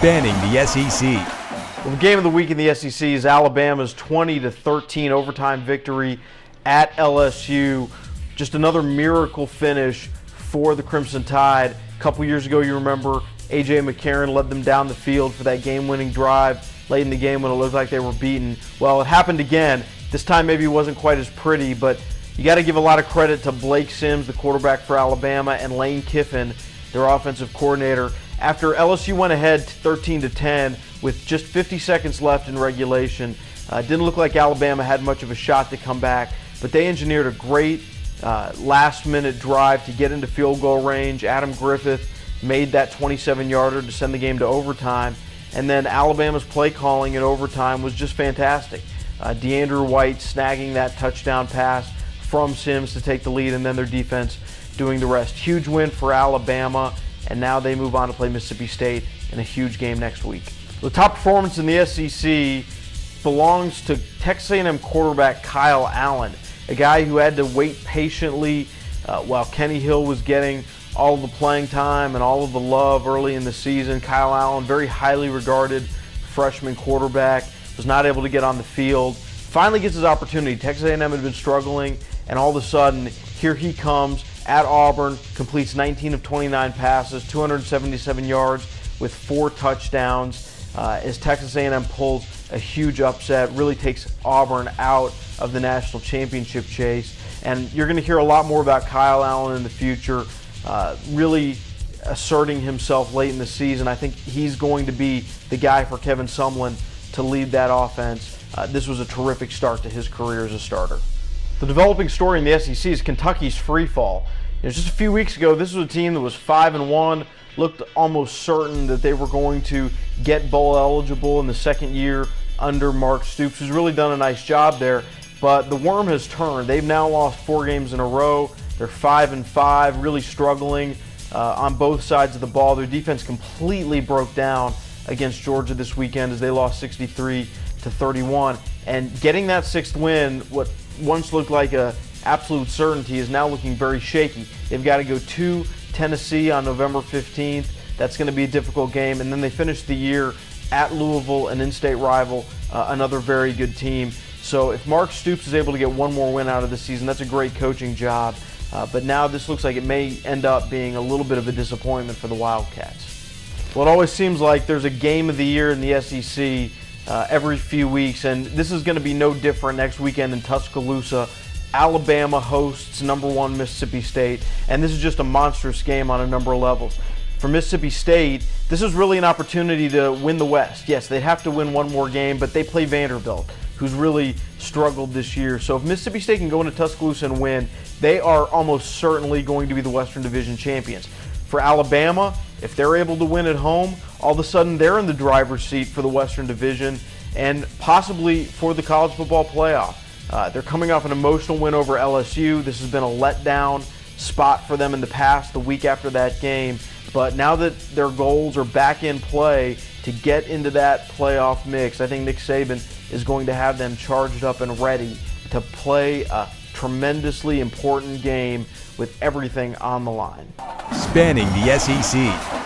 spanning the SEC. Well, the game of the week in the SEC is Alabama's 20-13 overtime victory at LSU. Just another miracle finish for the Crimson Tide. A couple years ago, you remember, A.J. McCarron led them down the field for that game-winning drive late in the game when it looked like they were beaten. Well, it happened again. This time maybe it wasn't quite as pretty, but you got to give a lot of credit to Blake Sims, the quarterback for Alabama, and Lane Kiffin, their offensive coordinator. After LSU went ahead 13-10 with just 50 seconds left in regulation, it didn't look like Alabama had much of a shot to come back, but they engineered a great last-minute drive to get into field goal range. Adam Griffith made that 27-yarder to send the game to overtime, and then Alabama's play calling in overtime was just fantastic. DeAndre White snagging that touchdown pass from Sims to take the lead, and then their defense doing the rest. Huge win for Alabama, and now they move on to play Mississippi State in a huge game next week. The top performance in the SEC belongs to Texas A&M quarterback Kyle Allen, a guy who had to wait patiently while Kenny Hill was getting all of the playing time and all of the love early in the season. Kyle Allen, very highly regarded freshman quarterback, was not able to get on the field. Finally gets his opportunity. Texas A&M had been struggling, and all of a sudden, here he comes at Auburn, completes 19 of 29 passes, 277 yards with 4 touchdowns as Texas A&M pulls a huge upset, really takes Auburn out of the national championship chase. And you're going to hear a lot more about Kyle Allen in the future, really asserting himself late in the season. I think he's going to be the guy for Kevin Sumlin to lead that offense. This was a terrific start to his career as a starter. The developing story in the SEC is Kentucky's free fall. Just a few weeks ago, this was a team that was 5-1, looked almost certain that they were going to get bowl eligible in the second year under Mark Stoops, who's really done a nice job there. But the worm has turned. They've now lost 4 games in a row. They're 5-5, really struggling on both sides of the ball. Their defense completely broke down against Georgia this weekend as they lost 63-31. And getting that 6th win, what once looked like a absolute certainty, is now looking very shaky. They've got to go to Tennessee on November 15th. That's going to be a difficult game. And then they finish the year at Louisville, an in-state rival, another very good team. So if Mark Stoops is able to get one more win out of this season, that's a great coaching job. But now this looks like it may end up being a little bit of a disappointment for the Wildcats. Well, it always seems like there's a game of the year in the SEC every few weeks, and this is going to be no different next weekend in Tuscaloosa. Alabama hosts #1 Mississippi State, and this is just a monstrous game on a number of levels. For Mississippi State, this is really an opportunity to win the West. Yes, they'd have to win one more game, but they play Vanderbilt, who's really struggled this year. So if Mississippi State can go into Tuscaloosa and win, they are almost certainly going to be the Western Division champions. For Alabama, if they're able to win at home, all of a sudden they're in the driver's seat for the Western Division and possibly for the college football playoff. They're coming off an emotional win over LSU. This has been a letdown spot for them in the past, the week after that game. But now that their goals are back in play to get into that playoff mix, I think Nick Saban is going to have them charged up and ready to play a tremendously important game with everything on the line. Spanning the SEC.